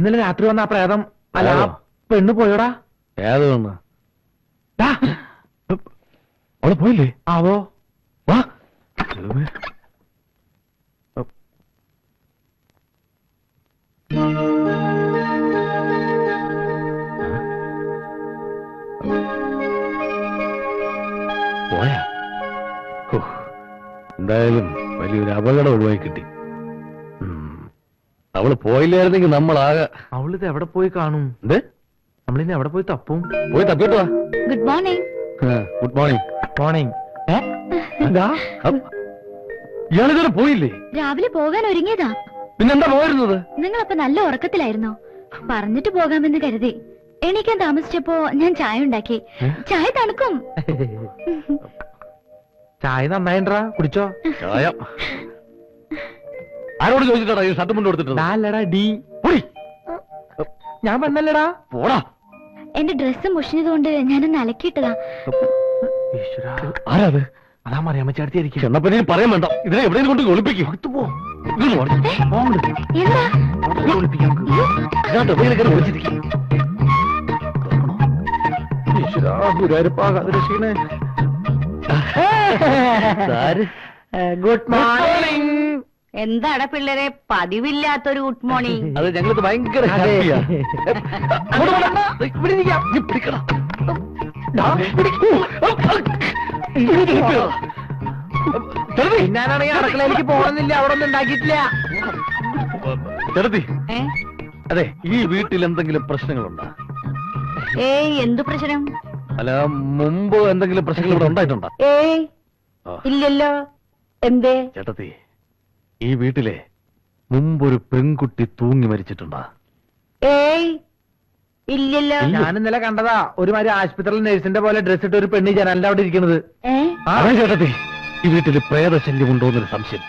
ഇന്നലെ രാത്രി വന്ന ആ പ്രേതം അല്ല പെണ്ണ് പോയോടാ? ഏത് പെണ്ണ്? അവള് പോയില്ലേ? ആവോ? വാ. പോയാ? എന്തായാലും വലിയൊരു അപകടം ഒഴിവായി കിട്ടി. അവള് പോയില്ലായിരുന്നെങ്കിൽ നമ്മളാകെ. അവളിത് എവിടെ പോയി കാണും? എന്ത്? നമ്മളിന്ന് എവിടെ പോയി തപ്പും? പോയി തപ്പിട്ടോ. Good morning. Good morning. Morning. ഇയാളിതുവരെ പോയില്ലേ? രാവിലെ പോകാൻ ഒരുങ്ങിയതാ. പിന്നെന്താ പോയിരുന്നത്? നിങ്ങളപ്പോ നല്ല ഉറക്കത്തിലായിരുന്നോ? പറഞ്ഞിട്ട് പോകാമെന്ന് കരുതി. എണീക്കാൻ താമസിച്ചപ്പോ ഞാൻ ചായ ഉണ്ടാക്കി. ചായ തണുക്കും. ചായ നന്നായിട്ടാ, കുടിച്ചോ? ചായ ആരോട് ചോദിച്ചിട്ടാ ഈ ഷർട്ട് മുണ്ട് കൊടുത്തിട്ട്? ഡി ഞാൻ വന്നല്ലടാ. പോടാ. എന്റെ ഡ്രസ്സ് മുഷിഞ്ഞതുകൊണ്ട് ഞാനൊന്ന് അലക്കിയിട്ടതാ. ആരാത്? അതാ മറിയാമ്മച്ചാടിയായിരിക്കും. ചെന്നപ്പനെ പറയാൻ വേണ്ട. ഇതിനെ എവിടെയും കൊണ്ട് ഒളിപ്പിക്കും. Good morning. എന്താടാ പിള്ളേരെ പതിവില്ലാത്തൊരു ഗുഡ് മോർണിംഗ്? അത് ഞങ്ങൾക്ക് ഭയങ്കര ഹാപ്പിയാ. ഞാനാണെങ്കിൽ അടുക്കളയിലേക്ക് പോകണമെന്നില്ല, അവിടെ ഒന്നും ഉണ്ടാക്കിയിട്ടില്ല. ചെറുതി, അതെ, ഈ വീട്ടിൽ എന്തെങ്കിലും പ്രശ്നങ്ങളുണ്ടോ? ഏയ്, എന്തു പ്രശ്നം? അല്ല, മുമ്പ് എന്തെങ്കിലും പ്രശ്നങ്ങൾ ഇവിടെ ഉണ്ടായിട്ടുണ്ടോ? ഏയ് ഇല്ലല്ലോ. എന്തേ? ചേട്ടത്തി, ഈ വീട്ടിലെ മുമ്പൊരു പെൺകുട്ടി തൂങ്ങി മരിച്ചിട്ടുണ്ടോ? ഏയ് ഇല്ലല്ലോ. ഞാൻ ഇന്നലെ കണ്ടതാ, ഒരുമാതിരി ആശുപത്രിയിൽ നഴ്സിന്റെ പോലെ ഡ്രസ് ഇട്ട് ഒരു പെണ്ണി ജനലിന്റെ അവിടെ ഇരിക്കുന്നത്. അതെ ചേട്ടത്തി, ഈ വീട്ടിൽ പ്രേതശല്യം ഉണ്ടോന്നൊരു സംശയം.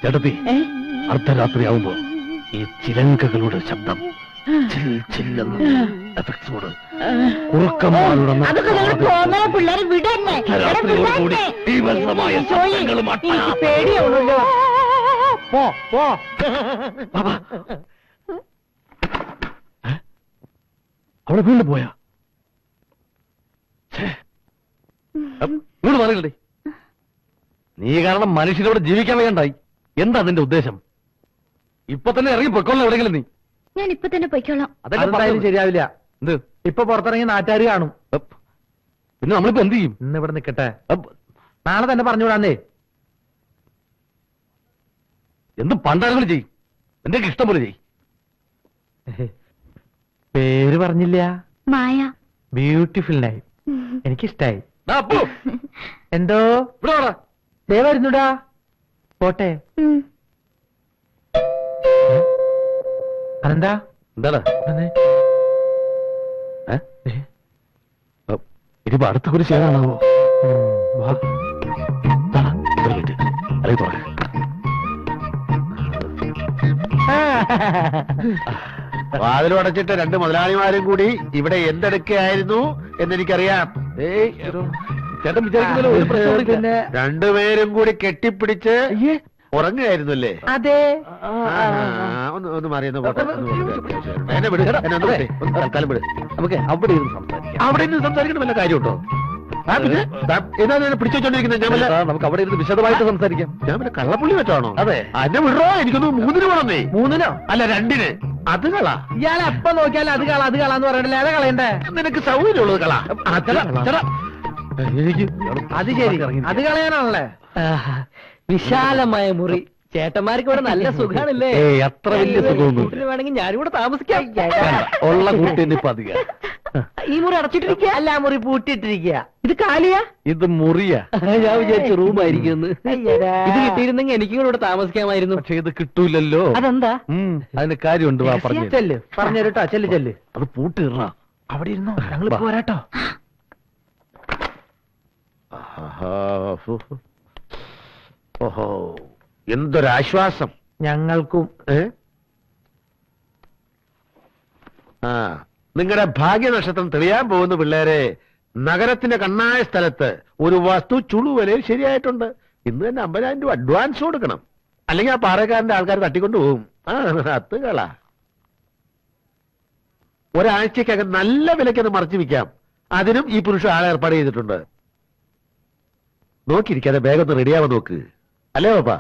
ചേട്ടത്തി, അർദ്ധരാത്രിയാവുമ്പോ ഈ ചിലങ്കകളുടെ ശബ്ദം പിള്ളേര് വിടന്നെ. പേടിയാവുന്നല്ലോ. അവിടെ വീണ്ടും പോയാ? വീട് പറയണ്ടേ? നീ കാരണം മനുഷ്യരോട് ജീവിക്കാൻ വേണ്ടായി. എന്താ അതിന്റെ ഉദ്ദേശം? ഇപ്പൊ തന്നെ ഇറങ്ങി പൊയ്ക്കോളാം എവിടെയെങ്കിലും. നീ ഞാൻ ഇപ്പൊ തന്നെ പൊയ്ക്കോളാം. അതെന്തായാലും ശരിയാവില്ല. എന്ത്? ഇപ്പൊ പുറത്തിറങ്ങി നാട്ടുകാര് കാണും. പിന്നെ നമ്മളിപ്പോ എന്ത് ചെയ്യും? ഇന്ന് ഇവിടെ നിക്കട്ടെ, നാളെ തന്നെ പറഞ്ഞുവിടാന്നേ. എന്ത് പണ്ടാളുകൾ ചെയ്യും? എന്തൊക്കെ ഇഷ്ടം പോലെ ചെയ്യും. പേര് പറഞ്ഞില്ല. മായ. Beautiful night. എനിക്കിഷ്ടായി. എന്തോ ഇവിടെ ദേ വരുന്നുടാ. പോട്ടെ. അതെന്താ? എന്താടാ? ഇനിയിപ്പോ അടുത്ത കുറി ചെയ്യാനാണാവോ? അല്ലെങ്കിൽ തുറക്ക. വാതിലും അടച്ചിട്ട് രണ്ട് മുതലാളിമാരും കൂടി ഇവിടെ എന്തെടുക്കുകയായിരുന്നു എന്നെനിക്കറിയാം. ചേട്ടൻ വിചാരിക്കുന്നല്ലോ ഒരു പ്രശ്നം. രണ്ടുപേരും കൂടി കെട്ടിപ്പിടിച്ച് ഉറങ്ങുകയായിരുന്നല്ലേ? അതെ. ഒന്ന് മാറിയെന്ന് എന്നെ വിട്, എന്നെ ഒന്ന് വിട്, ഒന്ന് തൽക്കാലം വിട്. നമുക്ക് അവിടെ ഇരുന്ന് സംസാരിക്കാം. അവിടെ ഇരുന്ന് സംസാരിക്കണം വല്ല കാര്യമുണ്ടോ? പിടിച്ചു വെച്ചോണ്ടിരിക്കുന്നത് ഞാൻ വല്ല. നമുക്ക് അവിടെ ഇരുന്ന് വിശദമായിട്ട് സംസാരിക്കാം. ഞാൻ പിന്നെ കള്ളപ്പുള്ളി വെച്ചാണോ? അതെ. എന്നെ വിടറോ? എനിക്കൊന്ന് 3 വേണമെന്നേ. 3 അല്ല 2. അത് കള. ഇയാളെ എപ്പ നോക്കിയാലും അത് കളാന്ന് പറയണ്ടല്ലേ? അതെ കളയണ്ടേ? നിനക്ക് സൗകര്യമുള്ളത് കള. എനിക്ക് അത് ശരി, അത് കളയാനാണല്ലേ? വിശാലമായ മുറി. ചേട്ടന്മാർക്ക് ഇവിടെ നല്ല സുഖാണല്ലേ? അത്ര വലിയ സുഖമൊന്നും വേണമെങ്കിൽ ഞാനിവിടെ താമസിക്കാം. ഉള്ള കൂട്ടിന് ഇപ്പൊ അധികം. ഈ മുറി അടച്ചിട്ടിരിക്കുക? അല്ല, മുറി പൂട്ടിയിട്ടിരിക്കുക. ഇത് കാലിയാ? ഇത് മുറിയാ. ഞാൻ വിചാരിച്ചു റൂമായിരിക്കും. ഇത് കിട്ടിയിരുന്നെങ്കിൽ എനിക്കും ഇവിടെ താമസിക്കാമായിരുന്നു. പക്ഷെ ഇത് കിട്ടൂലല്ലോ. അതെന്താ? അതിന് കാര്യമുണ്ട്. വാ പറഞ്ഞു ചെല്ല്, പറഞ്ഞുതരട്ടോ. ചെല്ല്. അത് പൂട്ടിടണ. അവിടെ ഇരുന്നോ, ഞങ്ങൾ പോരാട്ടോ. ഓഹോ, എന്തൊരാശ്വാസം ഞങ്ങൾക്കും. നിങ്ങളുടെ ഭാഗ്യനക്ഷത്രം തെളിയാൻ പോകുന്ന പിള്ളേരെ, നഗരത്തിന്റെ കണ്ണായ സ്ഥലത്ത് ഒരു വസ്തു ചുളുവലയിൽ ശരിയായിട്ടുണ്ട്. ഇന്ന് തന്നെ 50,000 രൂപ അഡ്വാൻസ് കൊടുക്കണം, അല്ലെങ്കിൽ ആ പാറക്കാരന്റെ ആൾക്കാർ തട്ടിക്കൊണ്ടു പോകും. അത്തുകളാ. ഒരാഴ്ചക്കകം നല്ല വിലയ്ക്ക് അത് മറച്ചു വിൽക്കാം. അതിനും ഈ പുരുഷൻ ആളെ ഏർപ്പാട് ചെയ്തിട്ടുണ്ട്. നോക്കിയിരിക്കാതെ വേഗം ഒന്ന് റെഡിയാവാൻ നോക്ക്. അല്ലേ പാപ്പാ?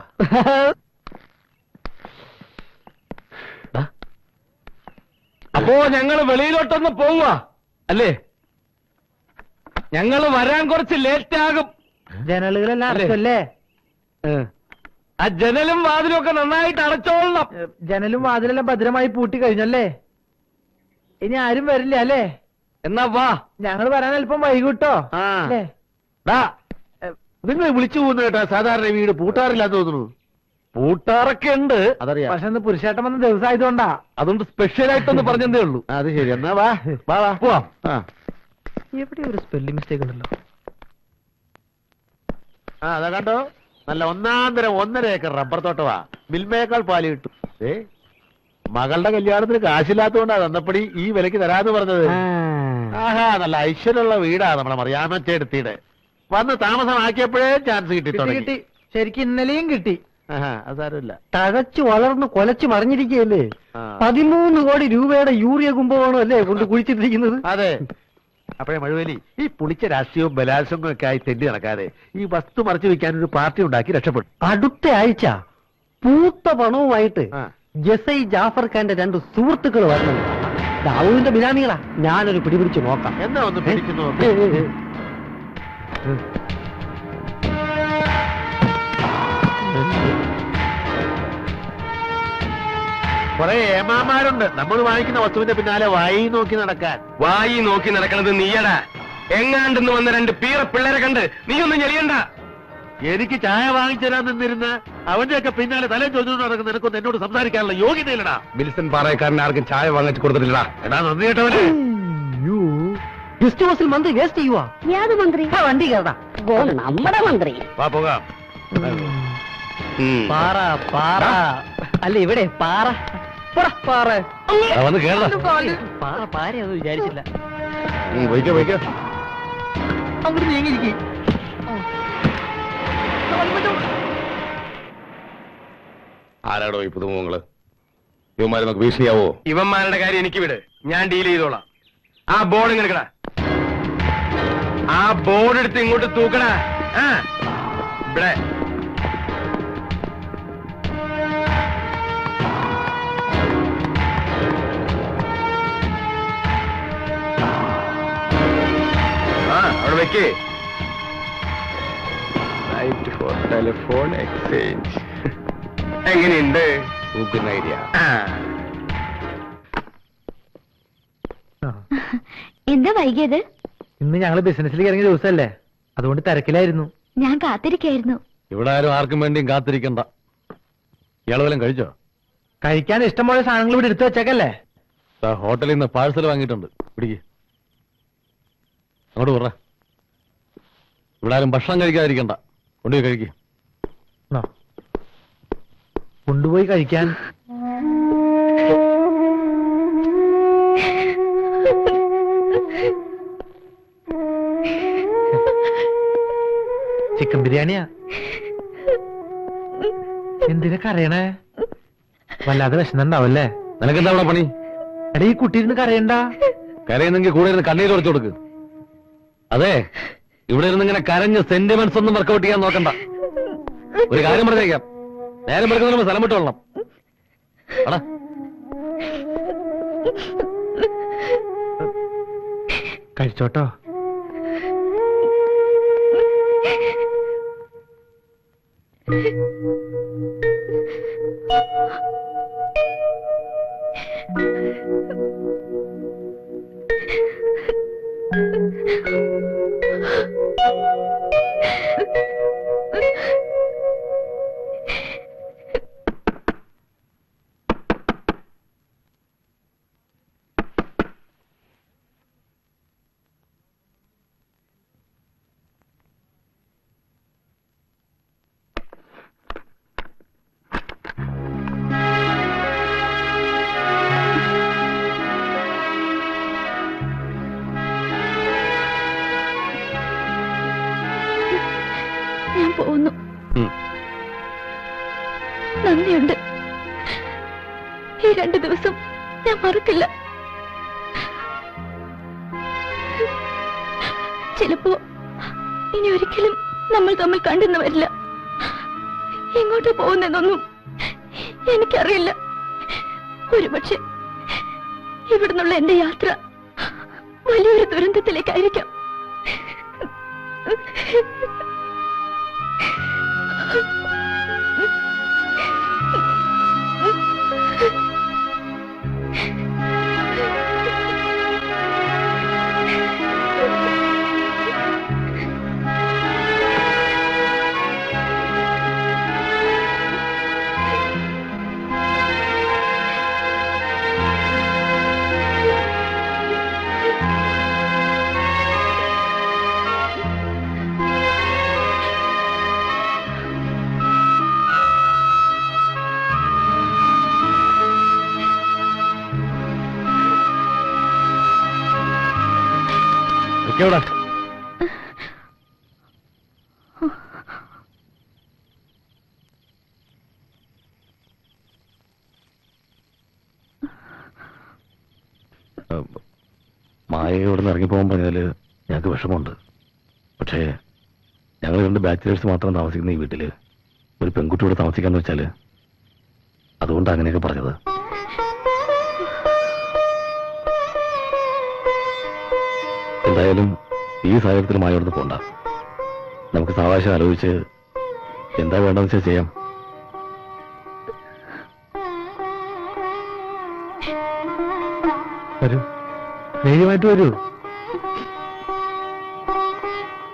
അപ്പോ ഞങ്ങള് വെളിയിലോട്ടൊന്ന് പോവുക അല്ലേ? ഞങ്ങള് വരാൻ കുറച്ച് ലേറ്റ് ആകും. ജനലുകളെല്ലാം അടച്ചല്ലേ? ആ ജനലും വാതിലും ഒക്കെ നന്നായിട്ട് അടച്ചോളണം. ജനലും വാതിലെല്ലാം ഭദ്രമായി പൂട്ടി കഴിഞ്ഞല്ലേ? ഇനി ആരും വരില്ല അല്ലേ? എന്നാ വാ. ഞങ്ങൾ വരാൻ അല്പം വൈകിട്ടോ. ആ. അല്ലേ? ഡാ, നിങ്ങൾ വിളിച്ചു പോകുന്ന കേട്ടാ സാധാരണ വീട് പൂട്ടാറില്ലാന്ന് തോന്നുന്നു. പൂട്ടാറൊക്കെ ഉണ്ട്, അതറിയാം. പക്ഷെ ഇന്ന് പുരുഷേട്ടൻ വന്ന ദിവസം ആയതുകൊണ്ടാ. അതുകൊണ്ട് സ്പെഷ്യൽ ആയിട്ടൊന്ന് പറഞ്ഞതേ ഉള്ളൂ. അത് ശരി, എന്നാ വാ വാ വാ പോവാം. ആ എവിടെ ഒരു സ്പെല്ലിംഗ് മിസ്റ്റേക്ക് ഉണ്ടല്ലോ. ആ അതാ കണ്ടോ, നല്ല 1.5 ഏക്കർ റബ്ബർ തോട്ടവാ. മിൽമയേക്കാൾ പാല് കിട്ടും. മകളുടെ കല്യാണത്തിന് കാശില്ലാത്തതുകൊണ്ടാ തന്നപ്പടി ഈ വിലക്ക് തരാന്ന് പറഞ്ഞത്. ആഹാ, നല്ല ഐശ്വര്യമുള്ള വീടാ നമ്മുടെ മറിയാമ്മച്ചേടത്തിയുടെ. വന്ന് താമസമാക്കിയപ്പോഴേ ചാൻസ് കിട്ടി കിട്ടി തുടങ്ങി. കിട്ടി, ശരിക്കും ഇന്നലെയും കിട്ടി. ആഹാ, അത് സാരമില്ല. തഴച്ചു വളർന്ന് കൊലച്ചു മറിഞ്ഞിരിക്കുകയല്ലേ. ആ. 13 കോടി രൂപയുടെ യൂറിയ കുംഭകോണം അല്ലേ കൊണ്ട് കുഴിച്ചിട്ടിരിക്കുന്നത്. അതെ. അപ്പോഴേ മഴുവലി, ഈ പുളിച്ച രാഷ്ട്രീയവും ബലാത്സംഗവും ഒക്കെ ആയി തെണ്ടി നടക്കാതെ ഈ വസ്തു മറച്ചു വെക്കാൻ ഒരു പാർട്ടി ഉണ്ടാക്കി രക്ഷപ്പെട്ടു. അടുത്ത ആഴ്ച പൂത്ത പണവുമായിട്ട് ആ. ജസൈ ജാഫർ ഖാന്റെ 2 സുഹൃത്തുക്കൾ വരണം. ദാവൂദിന്റെ ബിനാമികളാ. ഞാനൊരു പിടിപിടിച്ച് നോക്കാം. എന്നാ ഒന്ന് പിടിച്ചു നോക്ക്. കുറെ ഏമാമാരുണ്ട് നമ്മൾ വാങ്ങിക്കുന്ന വസ്തുവിന്റെ പിന്നാലെ വായി നോക്കി നടക്കാൻ. വായി നോക്കി നടക്കണത് നീയടാ. എങ്ങാണ്ടെന്ന് വന്ന 2 പീറ പിള്ളേരെ കണ്ട് നീ ഒന്നും ഞെളിയണ്ട. എനിക്ക് ചായ വാങ്ങിച്ചു തരാൻ നിന്നിരുന്ന് അവന്റെയൊക്കെ പിന്നാലെ തലേ ചോദിച്ചു നടക്കുന്ന നിനക്കൊന്നും എന്നോട് സംസാരിക്കാനുള്ള യോഗ്യതയില്ലടാ. വിൽസൺ പാറയക്കാരന് ആർക്കും ചായ വാങ്ങിച്ചു കൊടുത്തിട്ടില്ലടാ. എടാ നന്ദി കേട്ടവനെ. ഗസ്റ്റ് ഹൗസിൽ മന്ത്രി വേസ്റ്റ് ചെയ്യുവാ. യാത് മന്ത്രി? ആ, വണ്ടി കയറടാ. ഓ, നമ്മുടെ മന്ത്രി. വാ പോകാം. പാറ പാറ അല്ല ഇവിടെ പാറ. പോടാ, പാറ. വന്ന് കേരള പാറ പാരയൊന്നും വിചാരിച്ചില്ല. വയ്ക്കോ വയ്ക്കോ. അങ്ങോട്ട് നീങ്ങിയിരിക്കും. ആരാടോ ഈ പുതുമുഖങ്ങള്? ഇവന്മാര് നമുക്ക് ഭീഷണിയാവോ? ഇവന്മാരുടെ കാര്യം എനിക്ക് വിട്, ഞാൻ ഡീൽ ചെയ്തോളാം. ആ ബോർഡ് ഇങ്ങനെ എടുക്കടാ. ആ ബോർഡ് എടുത്ത് ഇങ്ങോട്ട് തൂക്കടാ. ആ ഇവിടെ അവിടെ വെക്കേ. ടെലിഫോൺ എക്സ്ചേഞ്ച് എങ്ങനെയുണ്ട്? ഐഡിയ. എന്താ വൈകിയത്? ഇന്ന് ഞങ്ങള് ബിസിനസ്സിലേക്ക് ഇറങ്ങിയ ദിവസമല്ലേ, അതുകൊണ്ട് തിരക്കിലായിരുന്നു. ഞാൻ കാത്തിരിക്കായിരുന്നു. ഇവിടെ ആരും ആർക്കും വേണ്ടിയും കാത്തിരിക്കണ്ട. ഇയാൾ വല്ലതും കഴിച്ചോ? കഴിക്കാൻ ഇഷ്ടംപോലെ സാധനങ്ങൾ ഇവിടെ എടുത്തു വെച്ചേക്കല്ലേ. ഹോട്ടലിൽ നിന്ന് പാഴ്സൽ വാങ്ങിയിട്ടുണ്ട്, പിടിക്ക്. അങ്ങോട്ട് പറ. ഇവിടെ ആരും ഭക്ഷണം കഴിക്കാതിരിക്കണ്ട, കൊണ്ടുപോയി കഴിക്കുക. ആ. കൊണ്ടുപോയി കഴിക്കാൻ. ചിക്കൻ ബിരിയാണിയാ. എന്തിനൊക്കെ അറിയണേ? വല്ലാതെ വിശന്നുണ്ടാവല്ലേ? നിനക്കെന്താ അവിടെ പണി? എടാ, ഈ കുട്ടി ഇരുന്ന് കരയണ്ട. കരയുന്നെങ്കിൽ കൂടെ ഇരുന്ന് കണ്ണീര് കുറച്ച് കൊടുക്ക്. അതെ, ഇവിടെ ഇരുന്ന് ഇങ്ങനെ കരഞ്ഞ് സെന്റിമെന്റ്സ് ഒന്നും വർക്കൗട്ട് ചെയ്യാൻ നോക്കണ്ട. ഒരു കാര്യം പറഞ്ഞേക്കാം, നേരം എടുക്കുന്നതിന് സ്ഥലം വിട്ടോളണം. അടാ, കഴിച്ചോട്ടോ. ഞാൻ പോകുന്നു. നന്ദിയുണ്ട്. ഈ 2 ദിവസം ഞാൻ മറക്കില്ല. ചിലപ്പോ ഇനി ഒരിക്കലും നമ്മൾ തമ്മിൽ കണ്ടെന്ന് വരില്ല. എങ്ങോട്ടാ പോകുന്നതെന്നൊന്നും എനിക്കറിയില്ല. ഒരുപക്ഷെ ഇവിടുന്നുള്ള എന്റെ യാത്ര വലിയൊരു ദുരന്തത്തിലേക്കായിരിക്കാം. എവിടെ മായ ഇവിടെ നിന്ന് ഇറങ്ങിപ്പോകാൻ പറഞ്ഞാല് ഞങ്ങൾക്ക് വിഷമമുണ്ട്. പക്ഷേ ഞങ്ങൾ 2 ബാച്ചിലേഴ്സ് മാത്രം താമസിക്കുന്ന ഈ വീട്ടില് ഒരു പെൺകുട്ടിയോട് താമസിക്കാന്ന് വെച്ചാല് അതുകൊണ്ട് അങ്ങനെയൊക്കെ പറഞ്ഞത്. എന്തായാലും ഈ സാഹചര്യത്തിൽ മായോടത്ത് പോണ്ട. നമുക്ക് സാവകാശം ആലോചിച്ച് എന്താ വേണ്ടെന്ന് വെച്ചാൽ ചെയ്യാം. വരൂ, ധൈര്യമായിട്ട് വരൂ.